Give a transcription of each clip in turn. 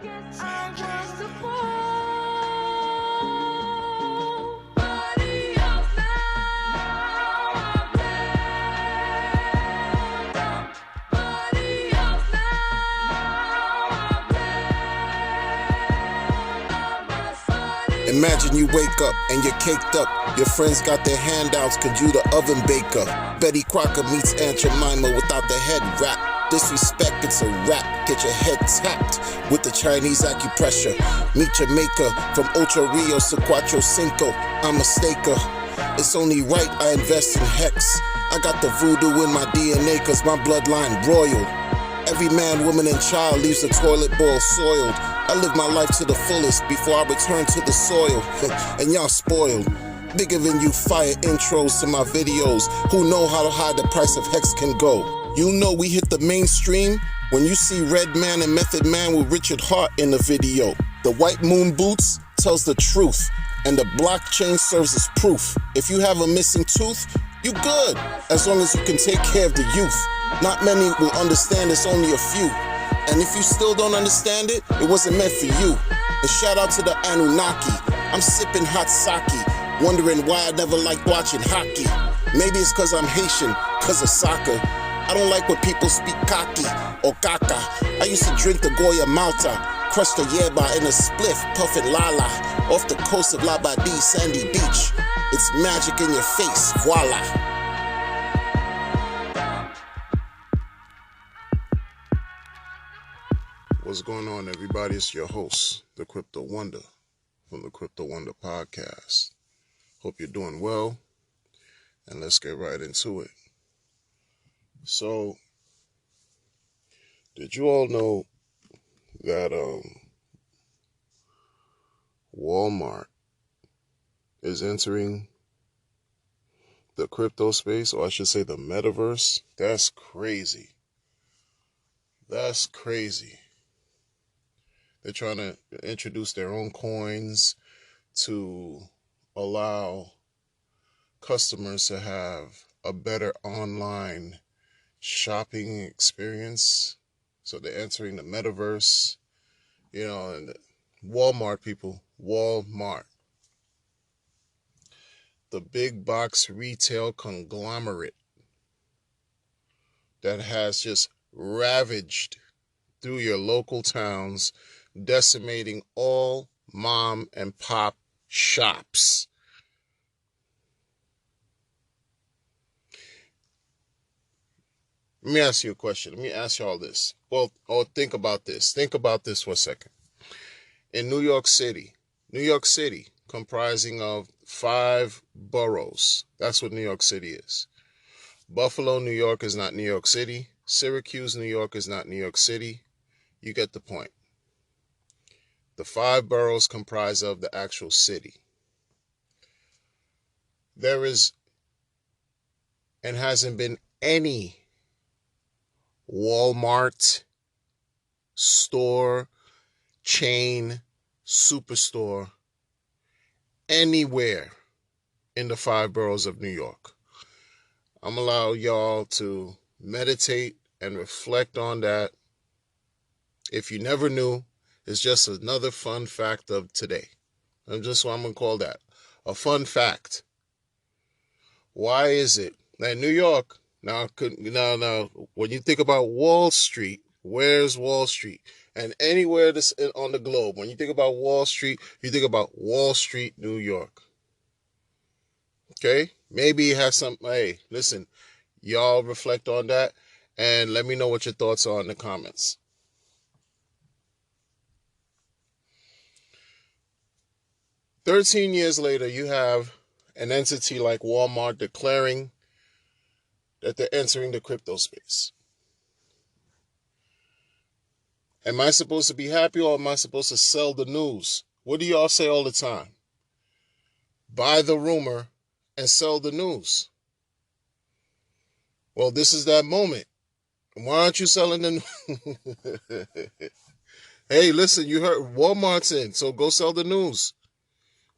Imagine you wake up and you're caked up. Your friends got their handouts, cause you the oven baker. Betty Crocker meets Aunt Jemima without the head wrap. Disrespect, it's a rap. Get your head tapped with the Chinese acupressure. Meet Jamaica from Ocho Rios to Cuatro Cinco. I'm a staker. It's only right I invest in Hex. I got the voodoo in my DNA cause my bloodline royal. Every man, woman, and child leaves the toilet bowl soiled. I live my life to the fullest before I return to the soil. And y'all spoiled. Bigger than you fire intros to my videos. Who know how high the price of Hex can go? You know we hit the mainstream when you see Red Man and Method Man with Richard Hart in the video. The white moon boots tells the truth, and the blockchain serves as proof. If you have a missing tooth, you good, as long as you can take care of the youth. Not many will understand, it's only a few. And if you still don't understand it, it wasn't meant for you. And shout out to the Anunnaki. I'm sipping hot sake, wondering why I never liked watching hockey. Maybe it's cause I'm Haitian, cause of soccer. I don't like when people speak cocky or caca. I used to drink the Goya Malta, crush the yerba in a spliff, puffin' lala, off the coast of Labadee, sandy beach. It's magic in your face, voila. What's going on, everybody? It's your host, the Crypto Wonder, from the Crypto Wonder Podcast. Hope you're doing well, and let's get right into it. So, did you all know that Walmart is entering the crypto space, or I should say the metaverse? That's crazy. That's crazy. They're trying to introduce their own coins to allow customers to have a better online shopping experience. So they're entering the metaverse, and Walmart, people, Walmart, the big box retail conglomerate that has just ravaged through your local towns, decimating all mom and pop shops. Let me ask you a question. Let me ask y'all this. Well, think about this. Think about this for a second. In New York City, comprising of 5 boroughs. That's what New York City is. Buffalo, New York is not New York City. Syracuse, New York is not New York City. You get the point. The 5 boroughs comprise of the actual city. There is and hasn't been any Walmart store, chain, superstore anywhere in the 5 boroughs of New York. I'm going to allow y'all to meditate and reflect on that. If you never knew, it's just another fun fact of today. And just what I'm going to call that, a fun fact. Why is it that New York, now, when you think about Wall Street, where's Wall Street? And anywhere this on the globe, when you think about Wall Street, you think about Wall Street, New York. Okay? Maybe you have some, hey, listen, y'all reflect on that and let me know what your thoughts are in the comments. 13 years later, you have an entity like Walmart declaring that they're entering the crypto space. Am I supposed to be happy, or am I supposed to sell the news? What do y'all say all the time? Buy the rumor and sell the news. Well, this is that moment. Why aren't you selling the news? Hey, listen, you heard Walmart's in, so go sell the news.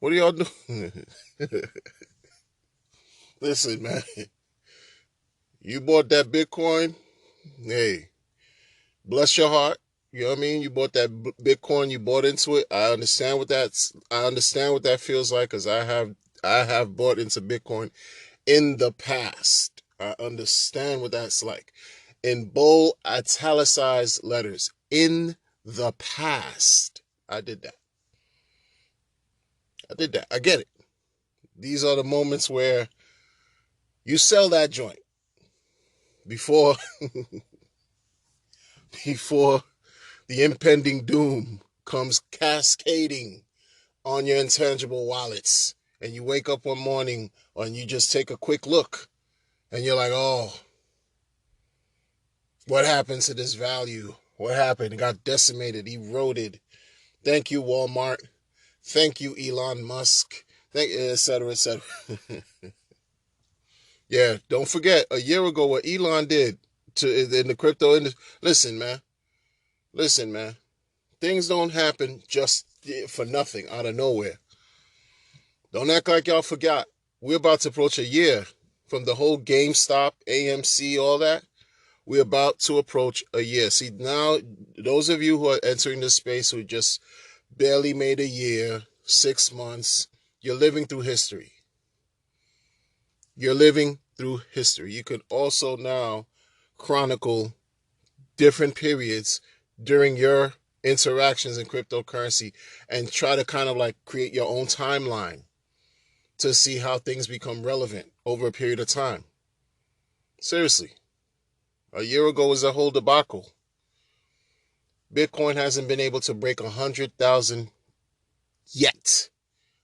What are y'all doing? Listen, man. You bought that Bitcoin. Hey, bless your heart. You know what I mean? You bought that Bitcoin, you bought into it. I understand what that feels like, because I have bought into Bitcoin in the past. I understand what that's like. In bold italicized letters, in the past. I did that. I get it. These are the moments where you sell that joint before before the impending doom comes cascading on your intangible wallets, and you wake up one morning and you just take a quick look and you're like, oh, what happened to this value? What happened? It got decimated, eroded. Thank you, Walmart. Thank you, Elon Musk. Thank you, et cetera, et cetera. Yeah, don't forget a year ago what Elon did in the crypto industry. Listen, man. Things don't happen just for nothing out of nowhere. Don't act like y'all forgot. We're about to approach a year from the whole GameStop, AMC, all that. We're about to approach a year. See, now, those of you who are entering this space who just barely made a year, 6 months, you're living through history. You're living through history. You can also now chronicle different periods during your interactions in cryptocurrency and try to kind of like create your own timeline to see how things become relevant over a period of time. Seriously. A year ago was a whole debacle. Bitcoin hasn't been able to break 100,000 yet.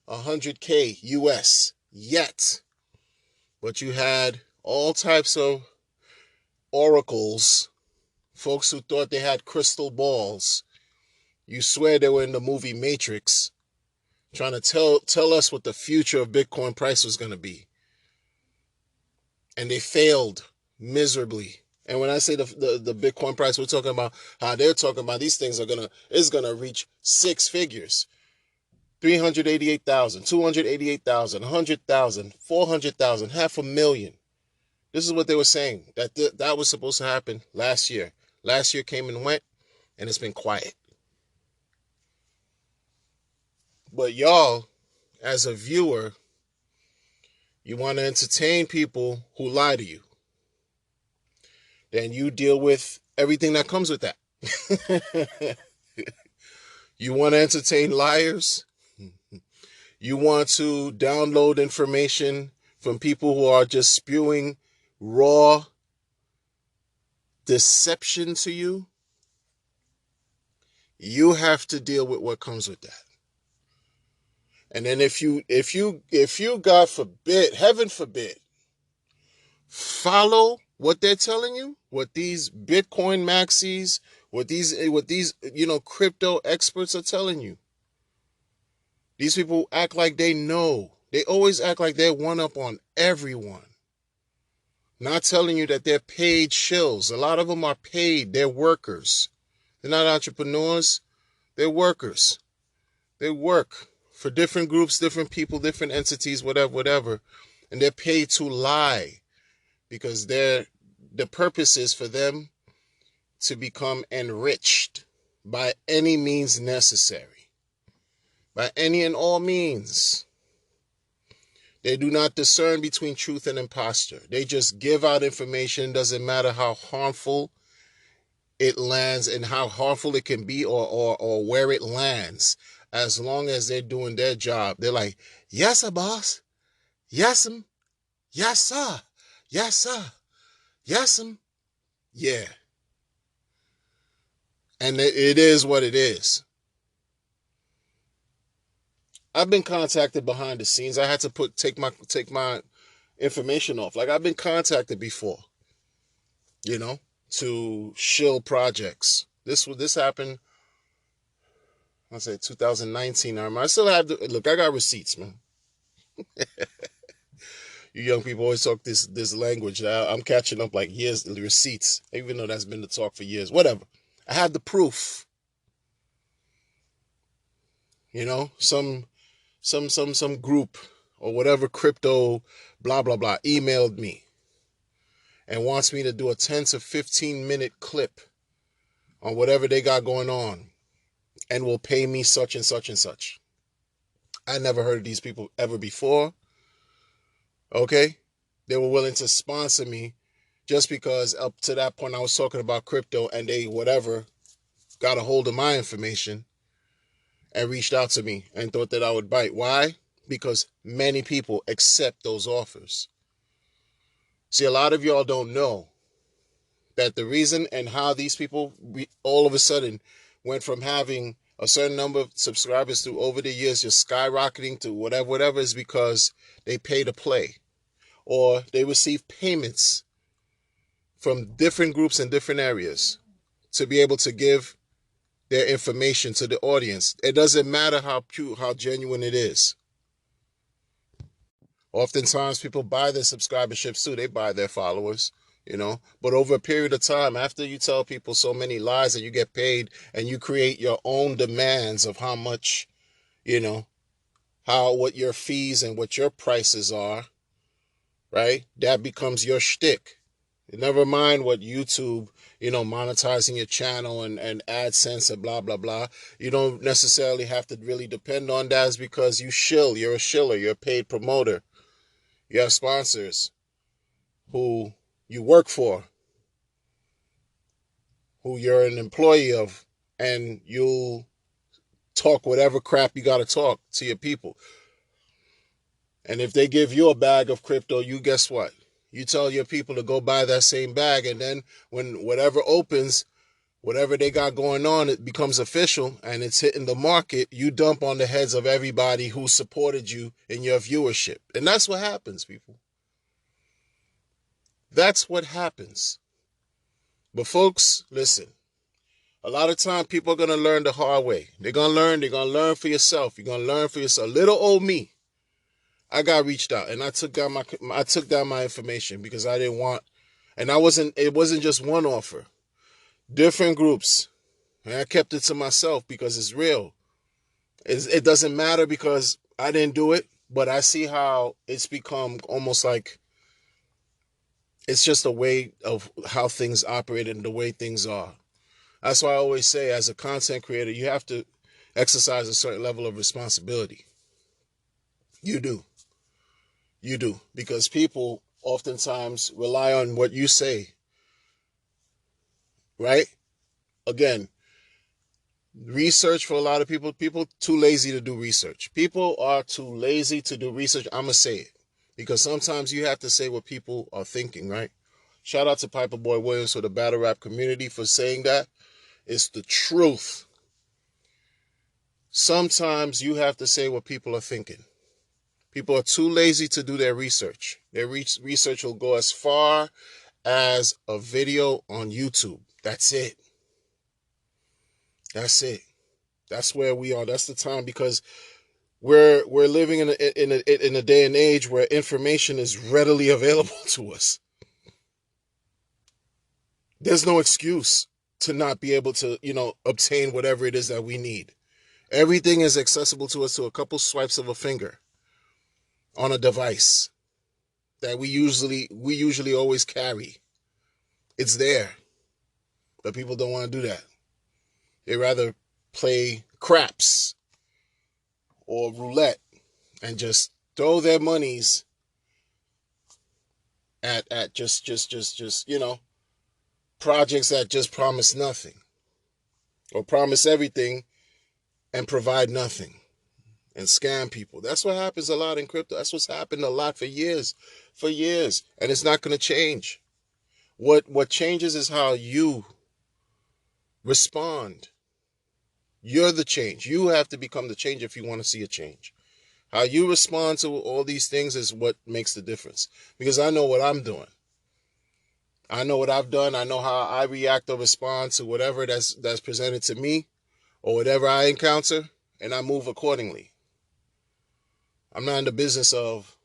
100K US yet. But you had all types of oracles, folks who thought they had crystal balls. You swear they were in the movie Matrix, trying to tell us what the future of Bitcoin price was going to be. And they failed miserably. And when I say the Bitcoin price, we're talking about how they're talking about these things is gonna reach six figures. 388,000, 288,000, 100,000, 400,000, 500,000. This is what they were saying. That was supposed to happen last year. Last year came and went, and it's been quiet. But y'all, as a viewer, you want to entertain people who lie to you. Then you deal with everything that comes with that. You want to entertain liars? You want to download information from people who are just spewing raw deception to you? You have to deal with what comes with that. And then if you, God forbid, heaven forbid, follow what they're telling you, what these Bitcoin maxis, what these crypto experts are telling you. These people act like they know. They always act like they're one up on everyone. Not telling you that they're paid shills. A lot of them are paid. They're workers. They're not entrepreneurs. They're workers. They work for different groups, different people, different entities, whatever. And they're paid to lie because the purpose is for them to become enriched by any means necessary. By any and all means. They do not discern between truth and imposture. They just give out information. Doesn't matter how harmful it lands and how harmful it can be or where it lands. As long as they're doing their job, they're like, yes, sir, boss. Yes, sir. Yes, sir. Yes, sir. Yes, sir. Yeah. And it is what it is. I've been contacted behind the scenes. I had to take my information off. Like, I've been contacted before, to shill projects. This happened, I'll say 2019. I still have look, I got receipts, man. You young people always talk this language. I'm catching up like years, the receipts, even though that's been the talk for years. Whatever. I have the proof. Some group or whatever crypto blah blah blah emailed me and wants me to do a 10 to 15 minute clip on whatever they got going on and will pay me such and such and such. I never heard of these people ever before. Okay? They were willing to sponsor me just because up to that point I was talking about crypto and they, whatever, got a hold of my information and reached out to me and thought that I would bite. Why? Because many people accept those offers. See, a lot of y'all don't know that the reason and how these people all of a sudden went from having a certain number of subscribers to over the years just skyrocketing to whatever is because they pay to play or they receive payments from different groups in different areas to be able to give their information to the audience. It doesn't matter how genuine it is. Oftentimes people buy their subscriberships too. They buy their followers, But over a period of time, after you tell people so many lies and you get paid and you create your own demands of how much, what your fees and what your prices are, right? That becomes your shtick. Never mind what YouTube, monetizing your channel and AdSense and blah, blah, blah. You don't necessarily have to really depend on that. It's because you're a shiller, you're a paid promoter. You have sponsors who you work for, who you're an employee of, and you'll talk whatever crap you got to talk to your people. And if they give you a bag of crypto, you guess what? You tell your people to go buy that same bag, and then when whatever opens, whatever they got going on, it becomes official and it's hitting the market, you dump on the heads of everybody who supported you in your viewership. And that's what happens, people. That's what happens. But folks, listen, a lot of time people are going to learn the hard way. They're going to learn for yourself. You're going to learn for yourself. Little old me, I got reached out and I took down my information because I didn't want, and it wasn't just one offer, different groups. And I kept it to myself because it's real. It doesn't matter because I didn't do it, but I see how it's become almost like it's just a way of how things operate and the way things are. That's why I always say, as a content creator, you have to exercise a certain level of responsibility. You do. You do. Because people oftentimes rely on what you say. Right? Again, research for a lot of people too lazy to do research. People are too lazy to do research. I'm going to say it. Because sometimes you have to say what people are thinking, right? Shout out to Piper Boy Williams for the battle rap community for saying that. It's the truth. Sometimes you have to say what people are thinking. People are too lazy to do their research. Their research will go as far as a video on YouTube. That's it. That's it. That's where we are. That's the time, because we're living in a day and age where information is readily available to us. There's no excuse to not be able to, obtain whatever it is that we need. Everything is accessible to us to a couple swipes of a finger on a device that we usually always carry. It's there. But people don't want to do that. They rather play craps or roulette and just throw their monies at just projects that just promise nothing, or promise everything and provide nothing, and scam people. That's what happens a lot in crypto. That's what's happened a lot for years, and it's not going to change. What changes is how you respond. You're the change. You have to become the change if you want to see a change. How you respond to all these things is what makes the difference. Because I know what I'm doing. I know what I've done. I know how I react or respond to whatever that's presented to me or whatever I encounter, and I move accordingly. I'm not in the business of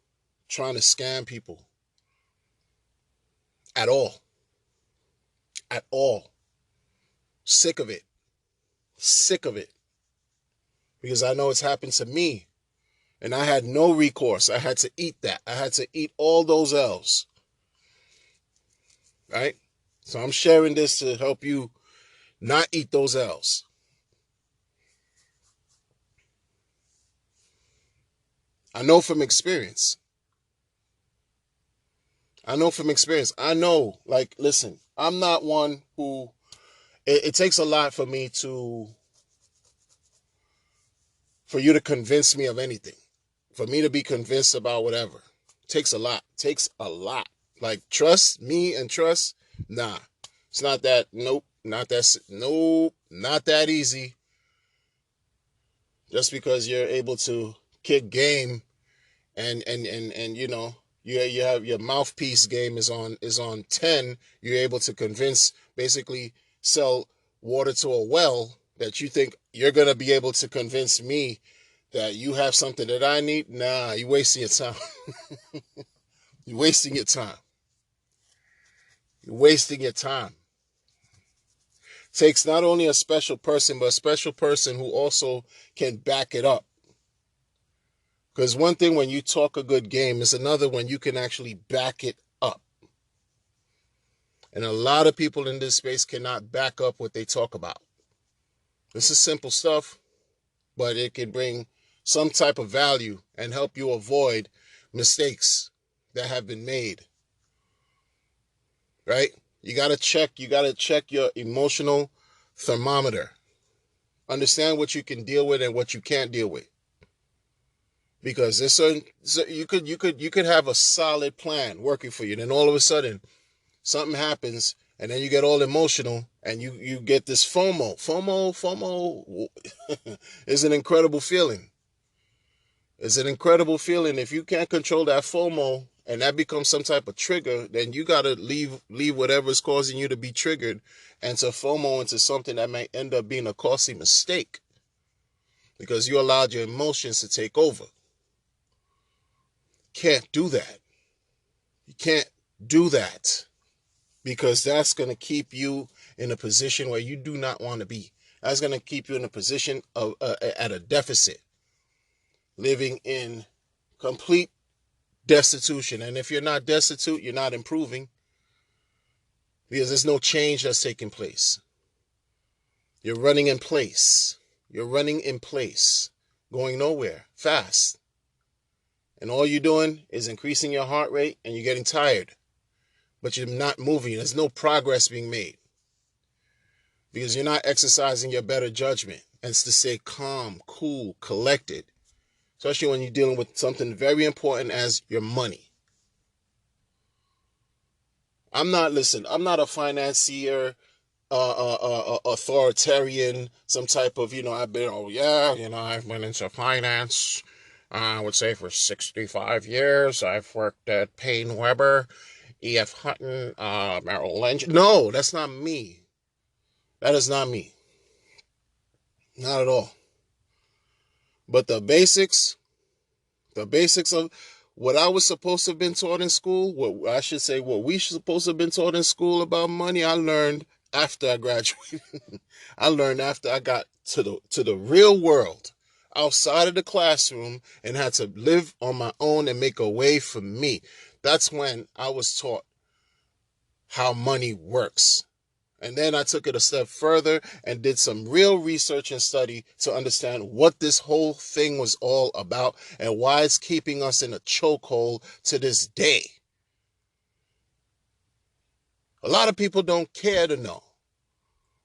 trying to scam people at all. At all. Sick of it. Sick of it. Because I know it's happened to me, and I had no recourse. I had to eat that. I had to eat all those L's. Right? So I'm sharing this to help you not eat those L's. I know from experience. I know, like, listen, I'm not one who, it takes a lot for me for you to convince me of anything. For me to be convinced about whatever. It takes a lot. It takes a lot. Like, trust me and trust, nah. It's not that, nope, not that easy. Just because you're able to kick game and you know, you have your mouthpiece game is on 10, you're able to convince, basically sell water to a well, that you think you're going to be able to convince me that you have something that I need. Nah, you're wasting your time. You're wasting your time. You're wasting your time. It takes not only a special person, but a special person who also can back it up. Because one thing when you talk a good game is another when you can actually back it up. And a lot of people in this space cannot back up what they talk about. This is simple stuff, but it can bring some type of value and help you avoid mistakes that have been made. Right? You got to check your emotional thermometer. Understand what you can deal with and what you can't deal with. Because there's certain, so you could have a solid plan working for you, then all of a sudden something happens and then you get all emotional and you get this FOMO. FOMO is an incredible feeling. It's an incredible feeling. If you can't control that FOMO and that becomes some type of trigger, then you got to leave whatever is causing you to be triggered and to FOMO into something that may end up being a costly mistake because you allowed your emotions to take over. Can't do that. You can't do that because that's going to keep you in a position where you do not want to be. That's going to keep you in a position of at a deficit, living in complete destitution. And if you're not destitute, you're not improving because there's no change that's taking place. You're running in place. You're running in place, going nowhere, fast. And all you're doing is increasing your heart rate and you're getting tired. But you're not moving. There's no progress being made. Because you're not exercising your better judgment. And it's to stay calm, cool, collected. Especially when you're dealing with something very important as your money. I'm not a financier, authoritarian, some type of, I've been, I've went into finance. I would say for 65 years. I've worked at Payne Weber, E.F. Hutton, Merrill Lynch. No, that's not me. That is not me. Not at all. But the basics of what I was supposed to have been taught in school, what we supposed to have been taught in school about money, I learned after I graduated. I learned after I got to the real world, outside of the classroom, and had to live on my own and make a way for me. That's when I was taught how money works. And then I took it a step further and did some real research and study to understand what this whole thing was all about and why it's keeping us in a chokehold to this day. A lot of people don't care to know.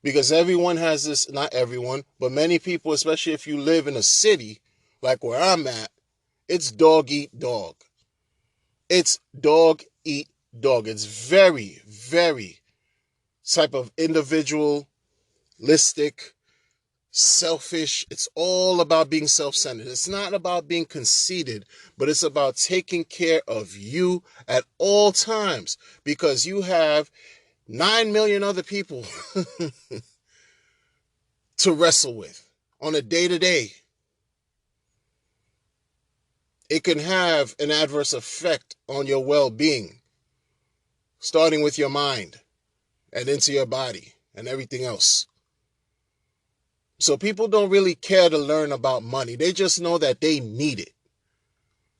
Because everyone has this, not everyone, but many people, especially if you live in a city like where I'm at, it's dog eat dog. It's dog eat dog. It's very, very type of individualistic, selfish. It's all about being self-centered. It's not about being conceited, but it's about taking care of you at all times because you have 9 million other people to wrestle with on a day-to-day. It can have an adverse effect on your well-being, starting with your mind and into your body and everything else. So people don't really care to learn about money. They just know that they need it.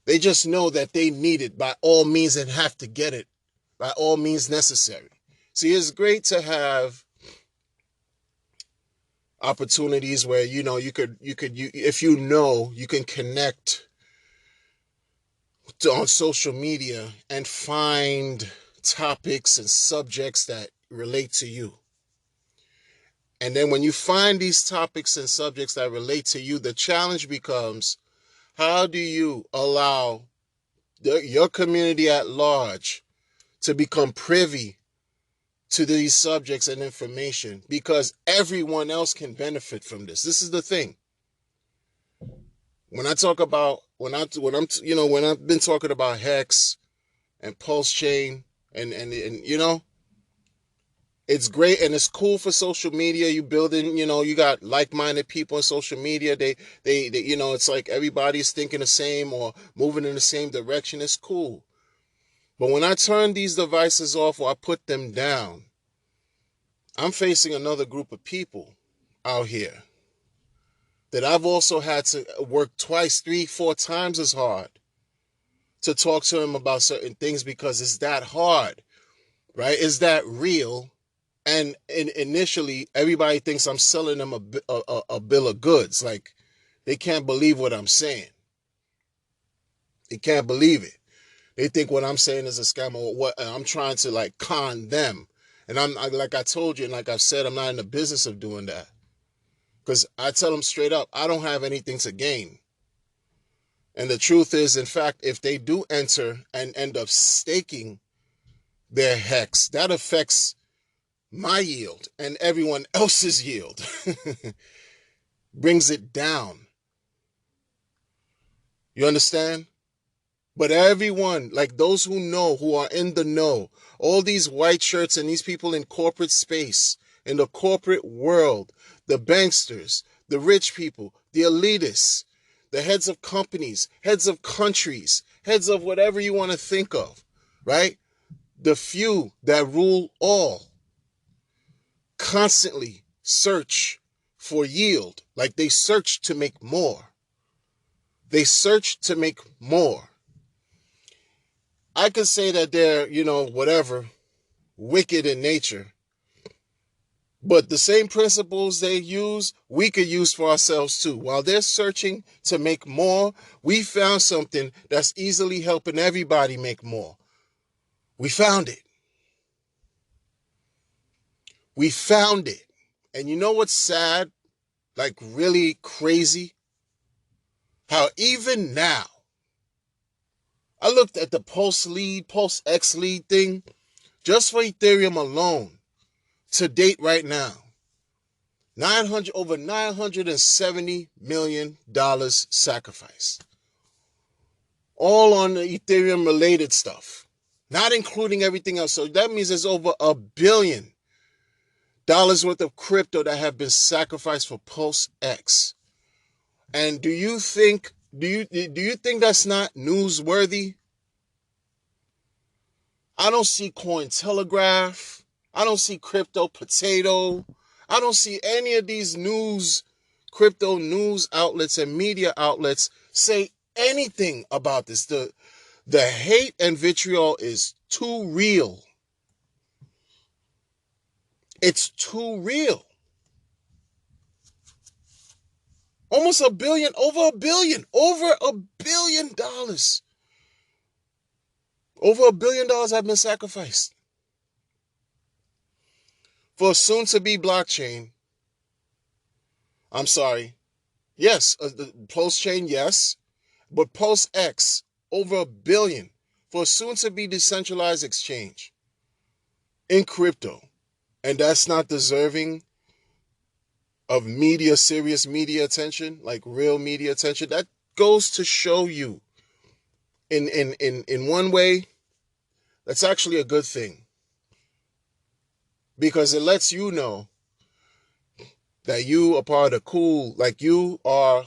They just know that they need it by all means and have to get it by all means necessary. See, it's great to have opportunities where, you if you can connect on social media and find topics and subjects that relate to you. And then when you find these topics and subjects that relate to you, the challenge becomes, how do you allow your community at large to become privy to these subjects and information? Because everyone else can benefit from this. This is the thing. When I talk about, when I've been talking about Hex and PulseChain and it's great and it's cool for social media. You building, you got like-minded people on social media. They it's like everybody's thinking the same or moving in the same direction. It's cool. But when I turn these devices off or I put them down, I'm facing another group of people out here that I've also had to work twice, 3, 4 times as hard to talk to them about certain things, because it's that hard, right? It's that real. And initially, everybody thinks I'm selling them a bill of goods. Like, they can't believe what I'm saying. They can't believe it. They think what I'm saying is a scam, or what I'm trying to like con them. And like I told you, and like I've said, I'm not in the business of doing that. Because I tell them straight up, I don't have anything to gain. And the truth is, in fact, if they do enter and end up staking their hex, that affects my yield and everyone else's yield. Brings it down. You understand? But everyone, like those who know, who are in the know, all these white shirts and these people in corporate space, in the corporate world, the banksters, the rich people, the elitists, the heads of companies, heads of countries, heads of whatever you want to think of, right? The few that rule all constantly search for yield. Like, they search to make more. They search to make more. I could say that they're, whatever, wicked in nature. But the same principles they use, we could use for ourselves too. While they're searching to make more, we found something that's easily helping everybody make more. We found it. We found it. And you know what's sad? Like, really crazy? How even now, I looked at the PulseX lead thing, just for Ethereum alone, to date right now, over $970 million sacrificed. All on the Ethereum related stuff, not including everything else. So that means there's over $1 billion worth of crypto that have been sacrificed for PulseX. And do you think that's not newsworthy? I don't see Cointelegraph. I don't see Crypto Potato. I don't see any of these crypto news outlets and media outlets say anything about this. The hate and vitriol is too real. It's too real. Almost $1 billion, over $1 billion. Over $1 billion. Over $1 billion have been sacrificed for a soon-to-be blockchain. I'm sorry. Yes, the PulseChain, yes. But PulseX, over $1 billion for a soon-to-be decentralized exchange in crypto. And that's not deserving of serious media attention, like real media attention. That goes to show you, in one way, that's actually a good thing. Because it lets you know that you are part of cool, like you are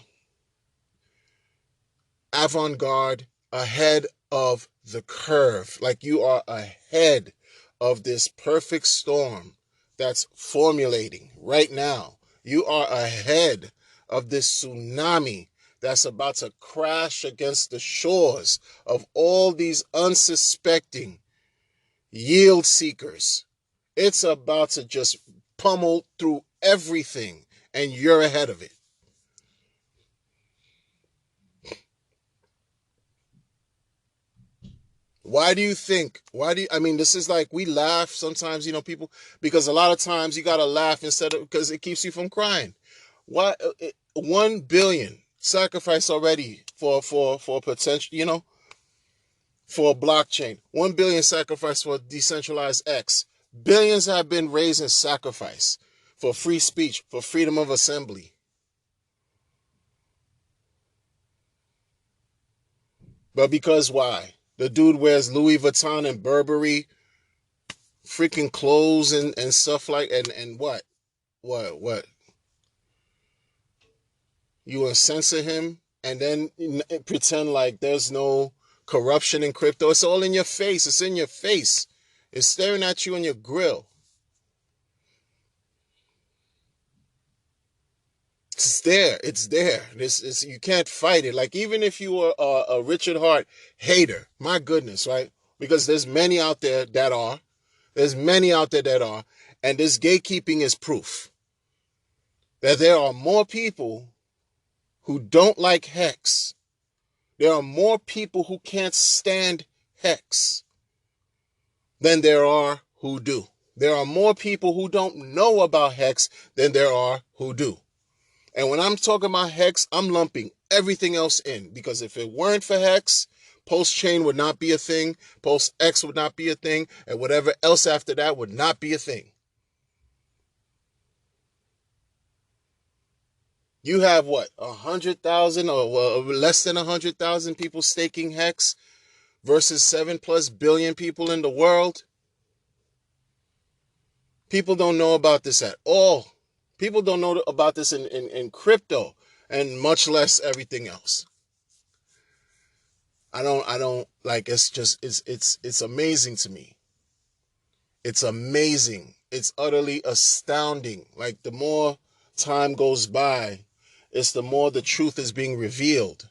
avant-garde, ahead of the curve. Like you are ahead of this perfect storm that's formulating right now. You are ahead of this tsunami that's about to crash against the shores of all these unsuspecting yield seekers. It's about to just pummel through everything and you're ahead of it. I mean, this is like, we laugh sometimes, people, because a lot of times you got to laugh instead of, because it keeps you from crying. Why, 1 billion sacrifice already for potential, for a blockchain. 1 billion sacrifice for decentralized X. Billions have been raised in sacrifice for free speech, for freedom of assembly. But because why? The dude wears Louis Vuitton and Burberry freaking clothes and stuff like, and what? What? You want to censor him and then pretend like there's no corruption in crypto? It's all in your face. It's in your face. It's staring at you in your grill. It's there. It's there. You can't fight it. Like, even if you were a Richard Hart hater, my goodness, right? Because there's many out there that are. There's many out there that are. And this gatekeeping is proof that there are more people who don't like Hex. There are more people who can't stand Hex than there are who do. There are more people who don't know about Hex than there are who do. And when I'm talking about Hex, I'm lumping everything else in, because if it weren't for Hex, PulseChain would not be a thing, PulseX would not be a thing, and whatever else after that would not be a thing. You have what, 100,000 or less than 100,000 people staking Hex versus 7+ billion people in the world? People don't know about this at all. People don't know about this in crypto, and much less everything else. I don't like, it's amazing to me. It's amazing. It's utterly astounding. Like, the more time goes by, it's the more the truth is being revealed.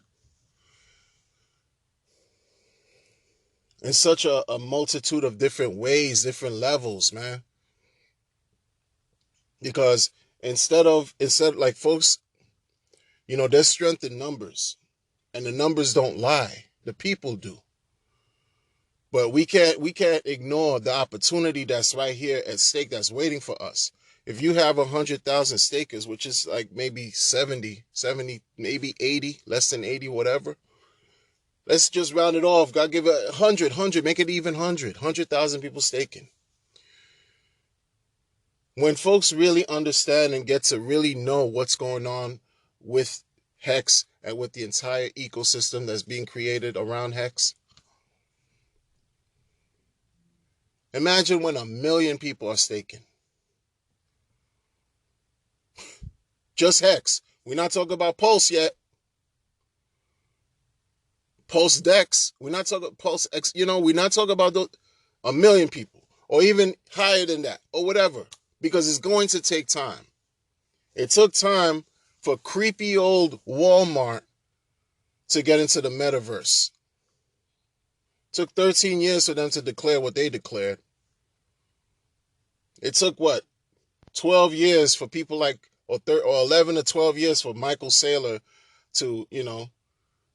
In such a multitude of different ways, different levels, man. Because instead like, folks, there's strength in numbers, and the numbers don't lie. The people do. But we can't ignore the opportunity that's right here at stake, that's waiting for us. If you have 100,000 stakers, which is like maybe 70, maybe 80, less than 80, whatever. Let's just round it off. God, give it 100, make it even 100,000 people staking. When folks really understand and get to really know what's going on with Hex and with the entire ecosystem that's being created around Hex, imagine when 1 million people are staking. Just Hex. We're not talking about Pulse yet. Pulse Dex. We're not talking Pulse X. We're not talking about 1 million people, or even higher than that, or whatever, because it's going to take time. It took time for creepy old Walmart to get into the metaverse. It took 13 years for them to declare what they declared. It took, what, 12 years for people like, or 11 to 12 years for Michael Saylor to,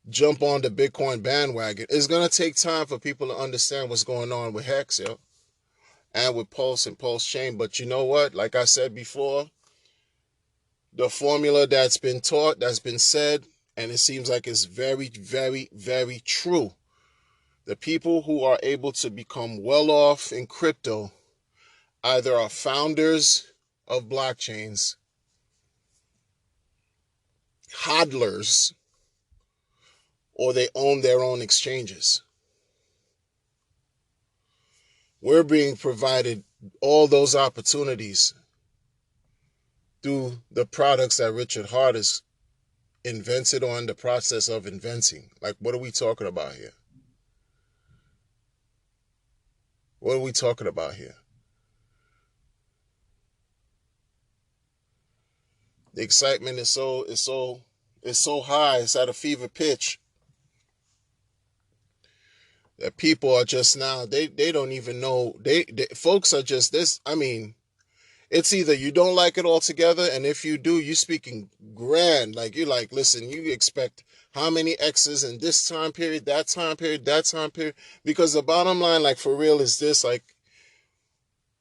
jump on the Bitcoin bandwagon. It's going to take time for people to understand what's going on with Hex, and with Pulse and PulseChain. But you know what? Like I said before, the formula that's been taught, that's been said, and it seems like it's very, very, very true. The people who are able to become well off in crypto either are founders of blockchains, hodlers, or they own their own exchanges. We're being provided all those opportunities through the products that Richard Hart has invented, or in the process of inventing. Like, what are we talking about here? What are we talking about here? The excitement is so high. It's at a fever pitch that people are just now, they don't even know. They folks are just this. I mean, It's either you don't like it altogether, and if you do, you speaking grand. Like, you're like, listen, you expect how many X's in this time period, that time period, that time period. Because the bottom line, like, for real, is this, like,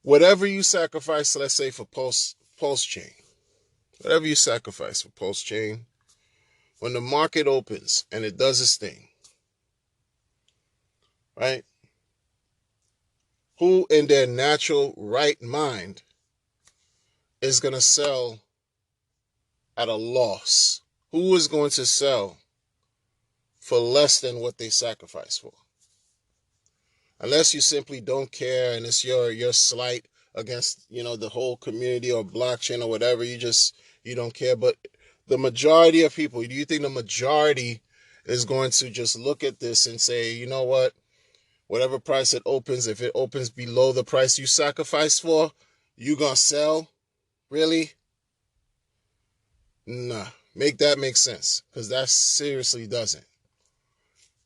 whatever you sacrifice, let's say for PulseChain, whatever you sacrifice for PulseChain, when the market opens and it does its thing, right? Who in their natural right mind is going to sell at a loss? Who is going to sell for less than what they sacrificed for? Unless you simply don't care and it's your slight against, the whole community or blockchain or whatever, you don't care. But the majority of people, do you think the majority is going to just look at this and say, you know what, whatever price it opens, if it opens below the price you sacrificed for, you gonna sell? Really? Nah. Make that make sense, because that seriously doesn't.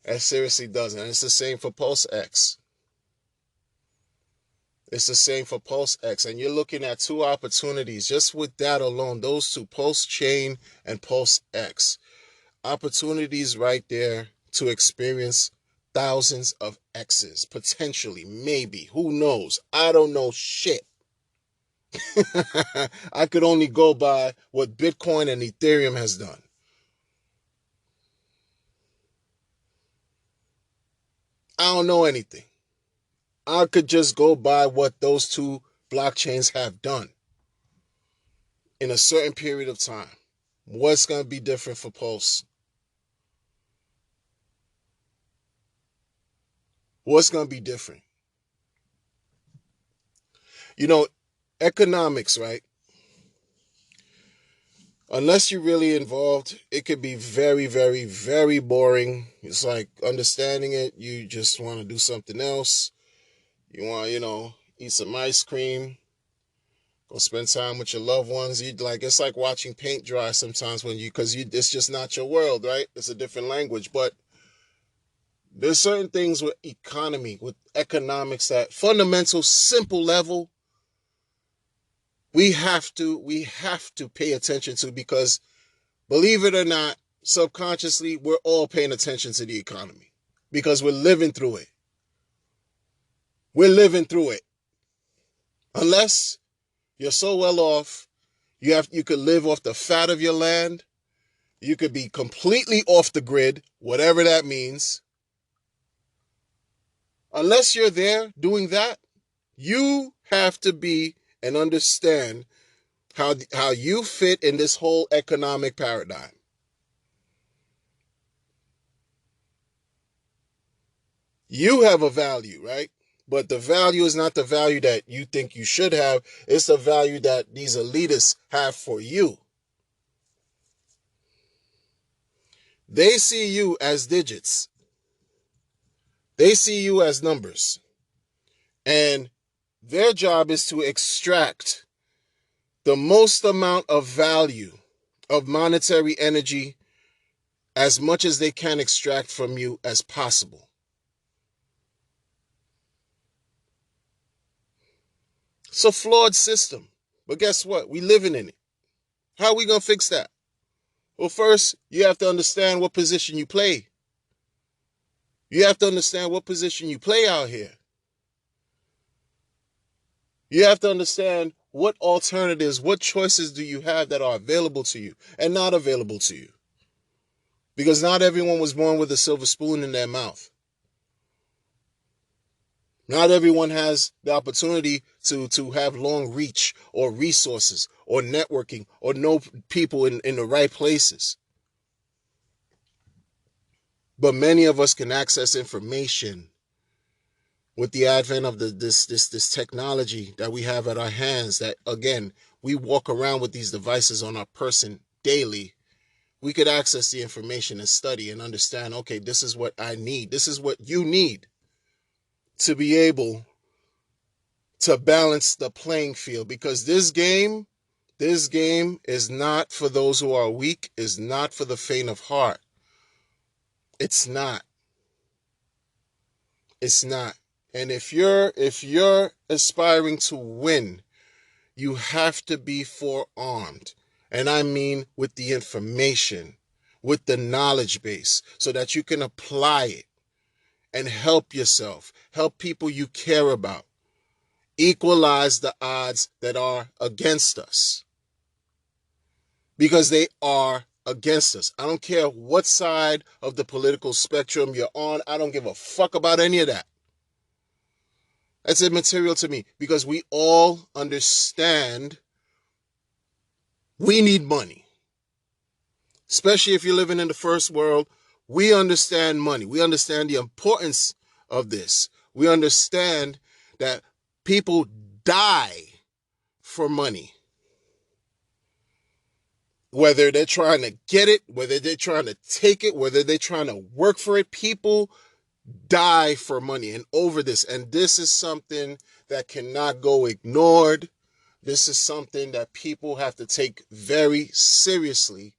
That seriously doesn't. And it's the same for PulseX. It's the same for PulseX. And you're looking at two opportunities just with that alone, those two, PulseChain and PulseX. Opportunities right there to experience thousands of X's, potentially, maybe. Who knows? I don't know shit. I could only go by what Bitcoin and Ethereum has done. I don't know anything. I could just go by what those two blockchains have done in a certain period of time. What's going to be different for Pulse? What's going to be different? Economics, right? Unless you're really involved, it could be very, very, very boring. It's like understanding it, you just want to do something else. You want, eat some ice cream, go spend time with your loved ones. It's like watching paint dry sometimes because it's just not your world, right? It's a different language. But there's certain things with economy, with economics, that fundamental, simple level, we have to pay attention to, because believe it or not, subconsciously, we're all paying attention to the economy because we're living through it. We're living through it. Unless you're so well off, you could live off the fat of your land. You could be completely off the grid, whatever that means. Unless you're there doing that, you have to be and understand how you fit in this whole economic paradigm. You have a value, right? But the value is not the value that you think you should have. It's the value that these elitists have for you. They see you as digits. They see you as numbers. And their job is to extract the most amount of value, of monetary energy, as much as they can extract from you as possible. It's a flawed system. But guess what? We living in it. How are we going to fix that? Well, first, you have to understand what position you play. You have to understand what position you play out here. You have to understand what alternatives, what choices do you have that are available to you and not available to you. Because not everyone was born with a silver spoon in their mouth. Not everyone has the opportunity to have long reach or resources or networking or know people in the right places. But many of us can access information with the advent of this technology that we have at our hands, that, again, we walk around with these devices on our person daily. We could access the information and study and understand, okay, this is what I need. This is what you need to be able to balance the playing field, because this game is not for those who are weak, is not for the faint of heart. It's not. It's not. And if you're aspiring to win, you have to be forearmed. And I mean with the information, with the knowledge base, so that you can apply it and help yourself, help people you care about, equalize the odds that are against us. Because they are against us. I don't care what side of the political spectrum you're on. I don't give a fuck about any of that. That's immaterial to me, because we all understand we need money. Especially if you're living in the first world, we understand money. We understand the importance of this. We understand that people die for money. Whether they're trying to get it, whether they're trying to take it, whether they're trying to work for it, people die for money and over this. And this is something that cannot go ignored. This is something that people have to take very seriously,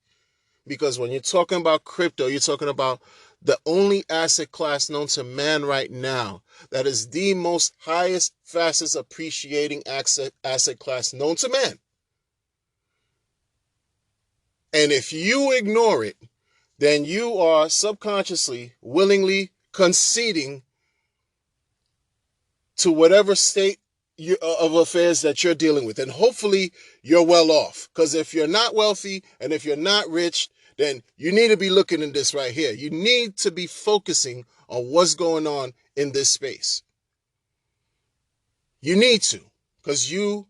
because when you're talking about crypto, you're talking about the only asset class known to man right now that is the most highest, fastest appreciating asset class known to man. And if you ignore it, then you are subconsciously, willingly conceding to whatever state of affairs that you're dealing with. And hopefully you're well off. Because if you're not wealthy and if you're not rich, then you need to be looking at this right here. You need to be focusing on what's going on in this space. You need to, because you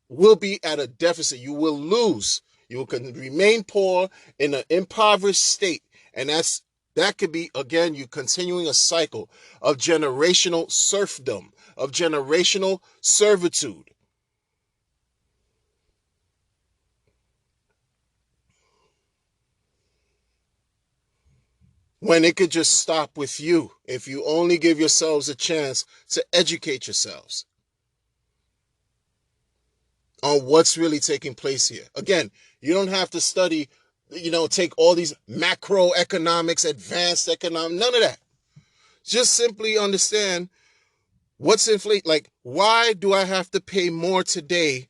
will be at a deficit. You will lose. You will remain poor in an impoverished state. And that could be, again, you continuing a cycle of generational serfdom, of generational servitude. When it could just stop with you if you only give yourselves a chance to educate yourselves on what's really taking place here. Again, you don't have to study, take all these macroeconomics, advanced economics, none of that. Just simply understand what's inflation. Like, why do I have to pay more today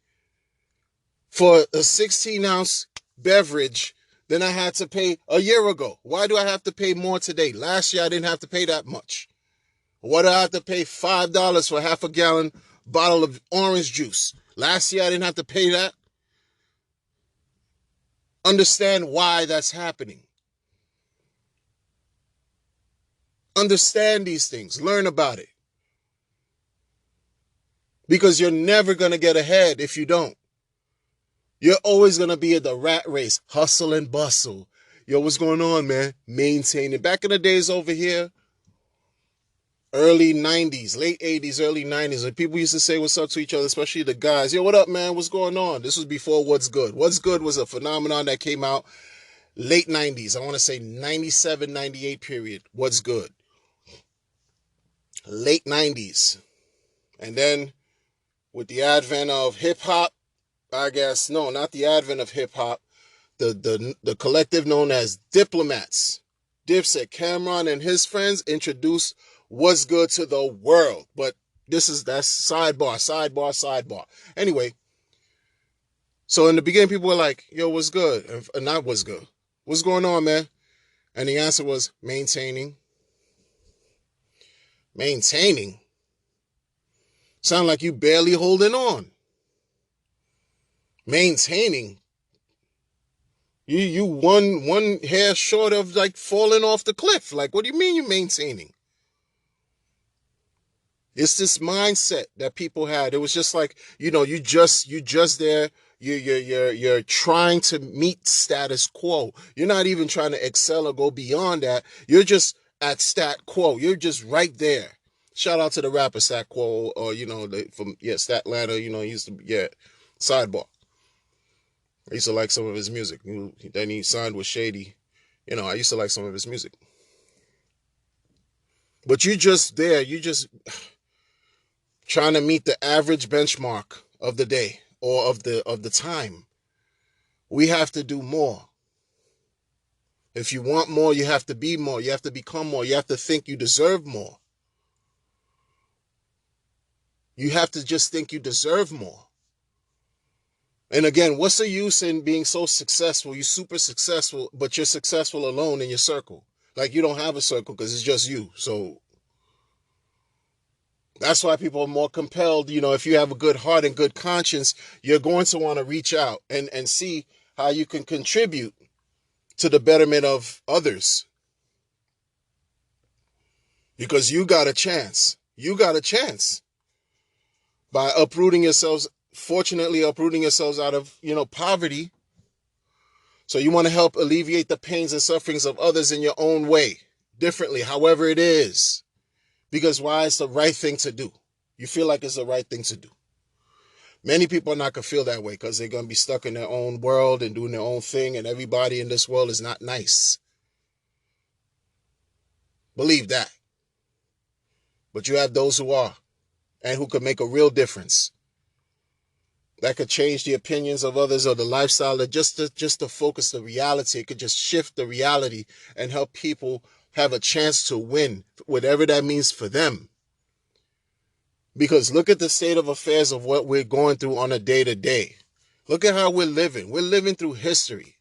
for a 16-ounce beverage than I had to pay a year ago? Why do I have to pay more today? Last year, I didn't have to pay that much. Why do I have to pay $5 for half a gallon bottle of orange juice? Last year, I didn't have to pay that. Understand why that's happening. Understand these things. Learn about it. Because you're never going to get ahead if you don't. You're always going to be in the rat race, hustle and bustle. Yo, what's going on, man? Maintaining. Back in the days over here, early 90s, late 80s, early 90s, when people used to say what's up to each other, especially the guys. Yo, what up, man? What's going on? This was before What's Good. What's Good was a phenomenon that came out late 90s. I want to say 97, 98 period. What's Good? Late 90s. And then with the advent of hip-hop, I guess, no, not the advent of hip-hop, the collective known as Diplomats, Dipset, Cameron, and his friends introduced What's Good to the world. But that's sidebar. Anyway, so in the beginning, people were like, yo, what's good? And not what's good. What's going on, man? And the answer was maintaining. Maintaining? Sound like you barely holding on. Maintaining? You one hair short of like falling off the cliff. Like, what do you mean you're maintaining? It's this mindset that people had. It was just like, you just there. You're trying to meet status quo. You're not even trying to excel or go beyond that. You're just at stat quo. You're just right there. Shout out to the rapper Stat Quo, or from Statlander. He used to sidebar. I used to like some of his music. Then he signed with Shady. I used to like some of his music. But you're just there. You just trying to meet the average benchmark of the day or of the time. We have to do more. If you want more, you have to be more. You have to become more. You have to think you deserve more. You have to just think you deserve more. And again, what's the use in being so successful? You're super successful, but you're successful alone in your circle. Like you don't have a circle because it's just you. So that's why people are more compelled. If you have a good heart and good conscience, you're going to want to reach out and see how you can contribute to the betterment of others. Because you got a chance. You got a chance by fortunately uprooting yourselves out of, poverty. So you want to help alleviate the pains and sufferings of others in your own way, differently, however it is. Because why? It's the right thing to do. You feel like it's the right thing to do. Many people are not going to feel that way because they're going to be stuck in their own world and doing their own thing, and everybody in this world is not nice. Believe that. But you have those who are and who could make a real difference. That could change the opinions of others or the lifestyle, that just to focus the reality. It could just shift the reality and help people have a chance to win, whatever that means for them. Because look at the state of affairs of what we're going through on a day-to-day. Look at how we're living. We're living through history.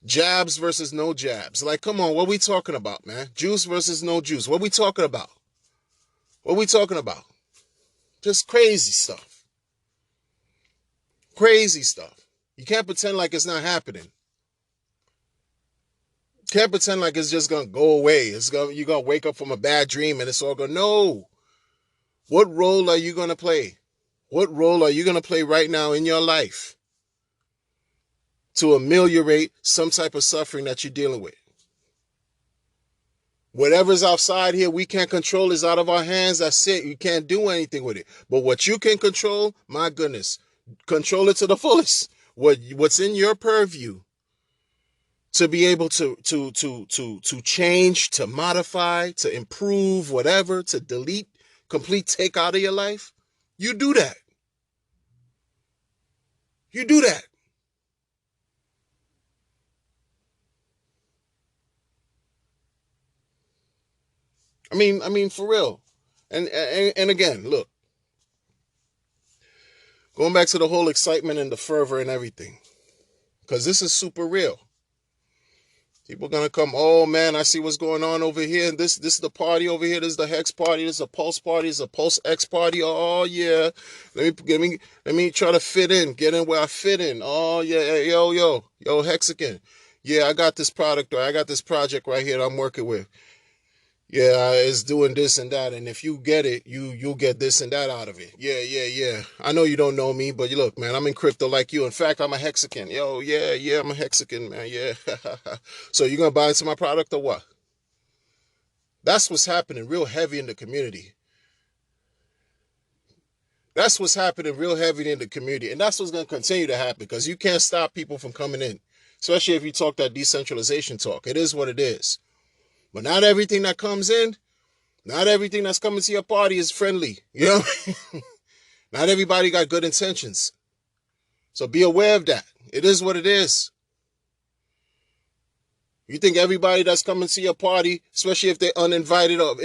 Jabs versus no jabs. Like, come on, what are we talking about, man? Juice versus no juice. What are we talking about? What are we talking about? Just crazy stuff. Crazy stuff. You can't pretend like it's not happening. You can't pretend like it's just going to go away. You're going to wake up from a bad dream and it's all going to... No. What role are you going to play? What role are you going to play right now in your life to ameliorate some type of suffering that you're dealing with? Whatever's outside here, we can't control, is out of our hands. That's it. You can't do anything with it. But what you can control, my goodness, control it to the fullest. What's in your purview to be able to change, to modify, to improve, whatever, to delete, complete take out of your life, you do that. You do that. I mean, for real. And again, look, going back to the whole excitement and the fervor and everything, because this is super real. People are going to come, oh man, I see what's going on over here. This is the party over here. This is the Hex party. This is a Pulse party. This is a Pulse X party. Oh yeah. Let me try to fit in. Get in where I fit in. Oh yeah. Yo, Hexican. Yeah, I got this product or I got this project right here that I'm working with. Yeah, it's doing this and that, and if you get it, you'll get this and that out of it. Yeah. I know you don't know me, but you look, man, I'm in crypto like you. In fact, I'm a Hexican. Yo, yeah, I'm a Hexican, man. Yeah. So you gonna buy into my product or what? That's what's happening real heavy in the community. That's what's happening real heavy in the community, and that's what's gonna continue to happen because you can't stop people from coming in, especially if you talk that decentralization talk. It is what it is. But not everything that comes in, not everything that's coming to your party is friendly. You know? Not everybody got good intentions. So be aware of that. It is what it is. You think everybody that's coming to your party, especially if they're uninvited or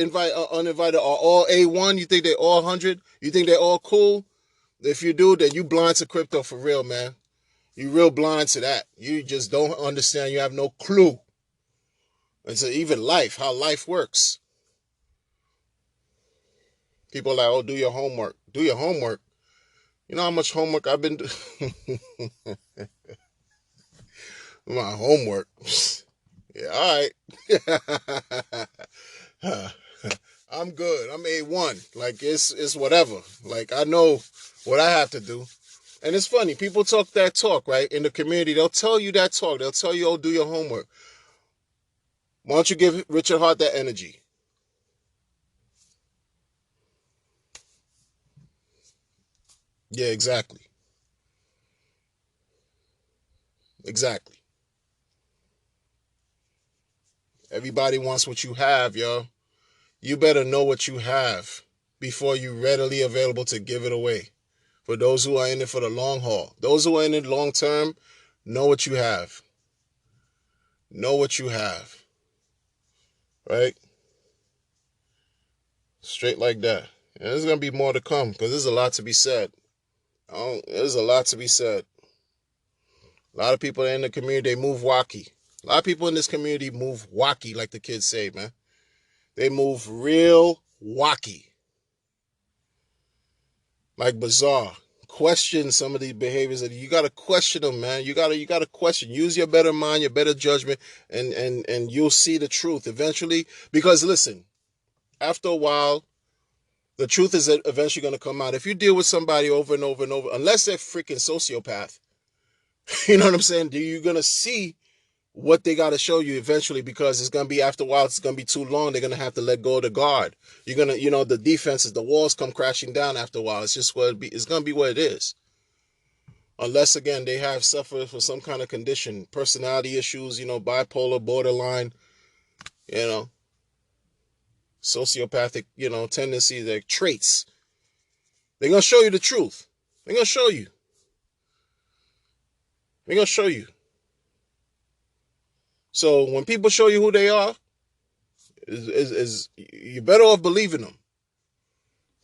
uninvited, are all A1? You think they're all 100? You think they're all cool? If you do, then you blind to crypto for real, man. You real blind to that. You just don't understand. You have no clue. It's even life, how life works. People are like, oh, do your homework. Do your homework. You know how much homework I've been doing? My homework. Yeah, all right. I'm good. I'm A1. Like, it's whatever. Like, I know what I have to do. And it's funny. People talk that talk, right? In the community, they'll tell you that talk. They'll tell you, oh, do your homework. Why don't you give Richard Hart that energy? Yeah, exactly. Exactly. Everybody wants what you have, yo. You better know what you have before you're readily available to give it away. For those who are in it for the long haul, those who are in it long term, know what you have. Know what you have. Right? Straight like that. And there's going to be more to come because there's a lot to be said. There's a lot to be said. A lot of people in the community, they move wacky. A lot of people in this community move wacky, like the kids say, man. They move real wacky. Like bizarre. Question some of these behaviors. You got to question them, man. You got to question. Use your better mind, your better judgment, and you'll see the truth eventually. Because listen, after a while, the truth is eventually going to come out. If you deal with somebody over and over and over, unless they're freaking sociopath, you know what I'm saying? You're going to see what they got to show you eventually, because it's going to be, after a while, it's going to be too long. They're going to have to let go of the guard. You're going to, the defenses, the walls come crashing down after a while. It's just what it's going to be what it is. Unless, again, they have suffered from some kind of condition, personality issues, bipolar, borderline, sociopathic, tendencies, like traits. They're going to show you the truth. They're going to show you. They're going to show you. So when people show you who they are, you're better off believing them.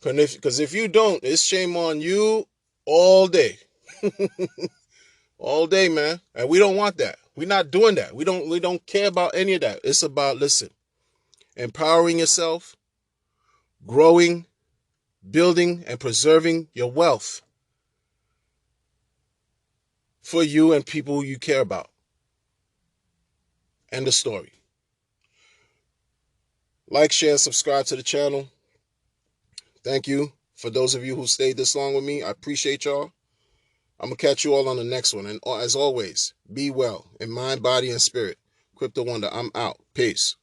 Because if you don't, it's shame on you all day. All day, man. And we don't want that. We're not doing that. We don't care about any of that. It's about, listen, empowering yourself, growing, building, and preserving your wealth for you and people you care about. End of story. Like, share, subscribe to the channel. Thank you for those of you who stayed this long with me. I appreciate y'all. I'm going to catch you all on the next one. And as always, be well in mind, body, and spirit. Crypto Wonder, I'm out. Peace.